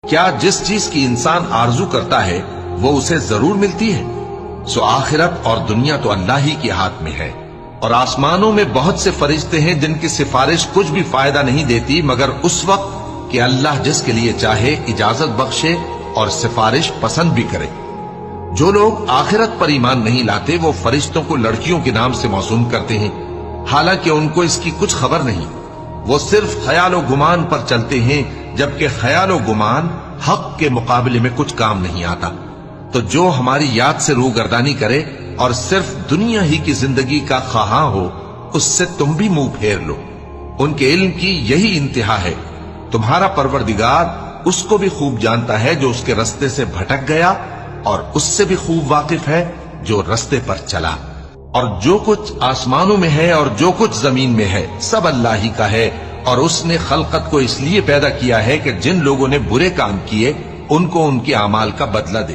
کیا جس چیز کی انسان آرزو کرتا ہے وہ اسے ضرور ملتی ہے؟ سو آخرت اور دنیا تو اللہ ہی کے ہاتھ میں ہے، اور آسمانوں میں بہت سے فرشتے ہیں جن کی سفارش کچھ بھی فائدہ نہیں دیتی مگر اس وقت کہ اللہ جس کے لیے چاہے اجازت بخشے اور سفارش پسند بھی کرے۔ جو لوگ آخرت پر ایمان نہیں لاتے وہ فرشتوں کو لڑکیوں کے نام سے موسوم کرتے ہیں، حالانکہ ان کو اس کی کچھ خبر نہیں۔ وہ صرف خیال و گمان پر چلتے ہیں، جبکہ خیال و گمان حق کے مقابلے میں کچھ کام نہیں آتا۔ تو جو ہماری یاد سے روگردانی کرے اور صرف دنیا ہی کی زندگی کا خواہاں ہو، اس سے تم بھی منہ پھیر لو۔ ان کے علم کی یہی انتہا ہے۔ تمہارا پروردگار اس کو بھی خوب جانتا ہے جو اس کے رستے سے بھٹک گیا، اور اس سے بھی خوب واقف ہے جو رستے پر چلا۔ اور جو کچھ آسمانوں میں ہے اور جو کچھ زمین میں ہے سب اللہ ہی کا ہے، اور اس نے خلقت کو اس لیے پیدا کیا ہے کہ جن لوگوں نے برے کام کیے ان کو ان کے اعمال کا بدلہ دے۔